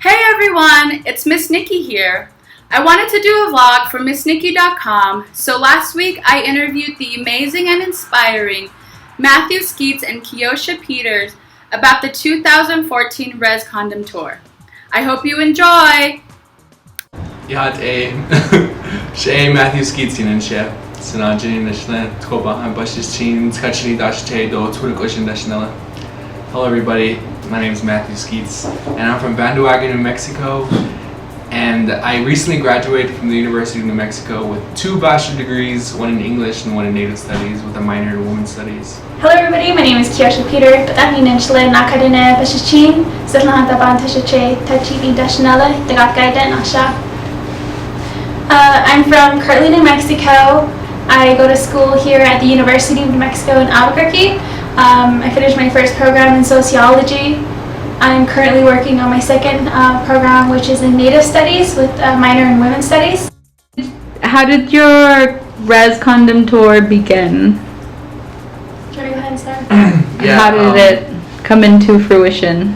Hey everyone, it's Miss Nikke here. I wanted to do a vlog for MissNikke.com, so last week I interviewed the amazing and inspiring Matthew Skeets and Keioshah about the 2014 Rez Condom Tour. I hope you enjoy! Ja, she Matthew Skeets and Sinajin Nashlan Kobahan Bashichin Skachini Dashte do Turkoshin Dashnella. Hello everybody, my name is Matthew Skeets and I'm from Bandwagon, New Mexico, and I recently graduated from the University of New Mexico with 2 bachelor degrees, one in English and one in Native Studies with a minor in Women's Studies. Hello everybody, my name is Keioshah I'm from Kirtland, New Mexico. I go to school here at the University of New Mexico in Albuquerque. I finished my first program in sociology. I'm currently working on my second program, which is in Native Studies with a minor in Women's Studies. How did your Rez Condom Tour begin? Should I go ahead and start? How did it come into fruition?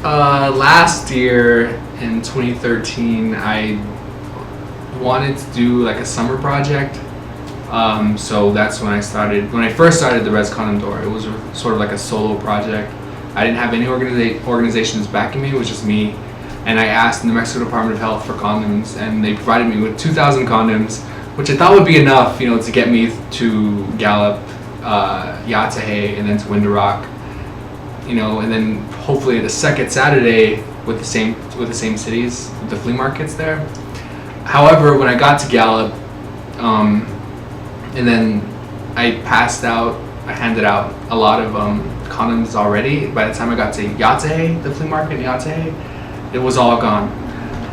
Last year in 2013, I wanted to do like a summer project. So that's when I started. When I first started the Rez Condom Tour, it was sort of like a solo project. I didn't have any organizations backing me. It was just me. And I asked the New Mexico Department of Health for condoms, and they provided me with 2,000 condoms, which I thought would be enough, to get me to Gallup, Yatahe, and then to Winter Rock, and then hopefully the second Saturday with the same cities, with the flea markets there. However, when I got to Gallup, and then I handed out a lot of condoms already. By the time I got to Yatahe, the flea market in Yatahe, it was all gone.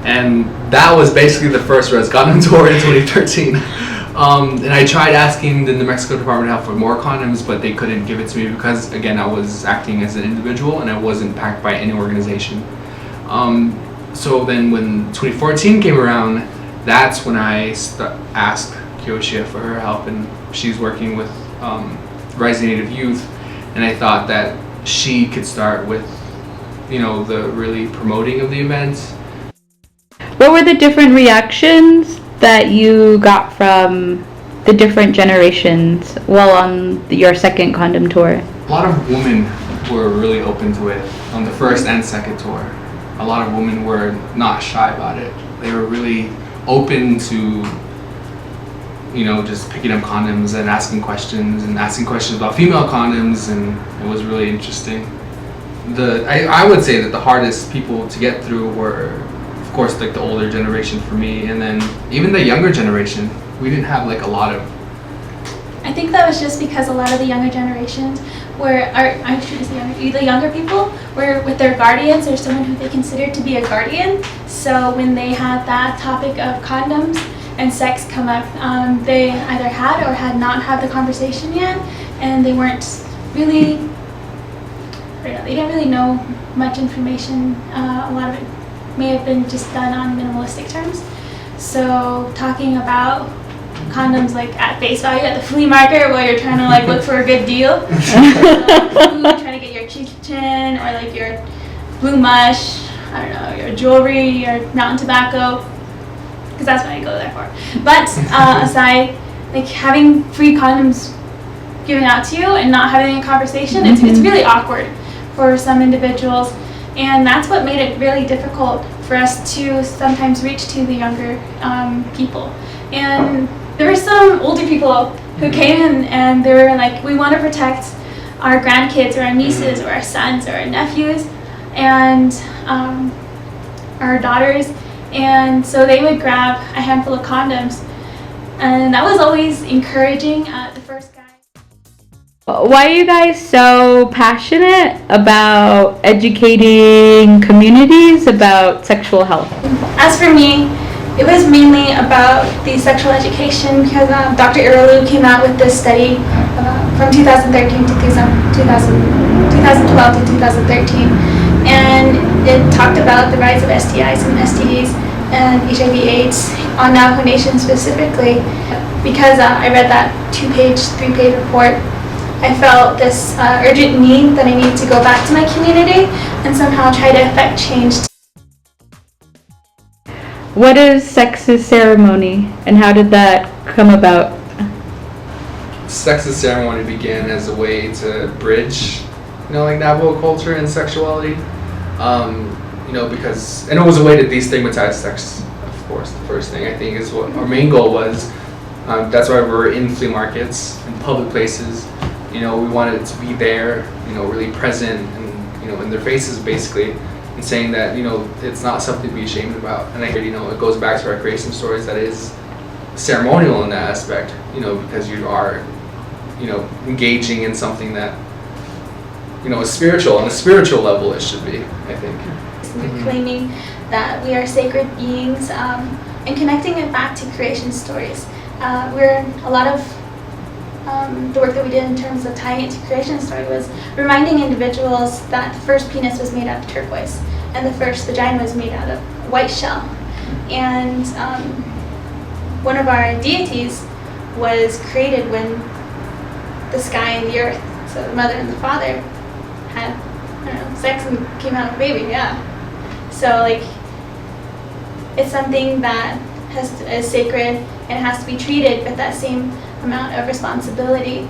And that was basically the first Rez Condom Tour in 2013. And I tried asking the New Mexico Department of Health for more condoms, but they couldn't give it to me because, again, I was acting as an individual and I wasn't backed by any organization. So then when 2014 came around, that's when I asked Keioshah for her help, and she's working with Rising Native Youth, and I thought that she could start with, the really promoting of the events. What were the different reactions that you got from the different generations while on your second condom tour? A lot of women were really open to it on the first and second tour. A lot of women were not shy about it. They were really open to just picking up condoms and asking questions about female condoms, and it was really interesting. I would say that the hardest people to get through were, of course, like the older generation for me, and then even the younger generation. We didn't have like a lot of... I think that was just because a lot of the younger generations the younger people were with their guardians or someone who they considered to be a guardian. So when they had that topic of condoms and sex come up, they either had or had not had the conversation yet, and they weren't really, they didn't really know much information. A lot of it may have been just done on minimalistic terms. So talking about condoms like at face value at the flea market while you're trying to look for a good deal, trying to get your chichen or like your blue mush, I don't know, your jewelry, your mountain tobacco, because that's what I go there for. But aside, having free condoms given out to you and not having a conversation, it's really awkward for some individuals, and that's what made it really difficult for us to sometimes reach to the younger people. And there were some older people who came in and they were like, we want to protect our grandkids or our nieces or our sons or our nephews and our daughters. And so they would grab a handful of condoms, and that was always encouraging. The first guy. Why are you guys so passionate about educating communities about sexual health? As for me, it was mainly about the sexual education because Dr. Iralu came out with this study from 2013 to 2012 to 2013, and it talked about the rise of STIs and STDs and HIV/AIDS on Navajo Nation specifically. Because I read that 2-page, 3-page report, I felt this urgent need that I needed to go back to my community and somehow try to affect change. What is sexist ceremony, and how did that come about? Sexist ceremony began as a way to bridge, like Navajo culture and sexuality. Because, and it was a way to destigmatize sex, of course. The first thing I think is what our main goal was. That's why we're in flea markets, in public places. We wanted to be there, really present, and in their faces basically, and saying that it's not something to be ashamed about. And it goes back to our creation stories that is ceremonial in that aspect, because you are, engaging in something that is spiritual. On a spiritual level, it should be, I think. Claiming that we are sacred beings, and connecting it back to creation stories. A lot of the work that we did in terms of tying it to creation story was reminding individuals that the first penis was made out of turquoise and the first vagina was made out of white shell. And one of our deities was created when the sky and the earth, so the mother and the father, had sex and came out of a baby. Yeah. So it's something that is sacred and it has to be treated with that same amount of responsibility.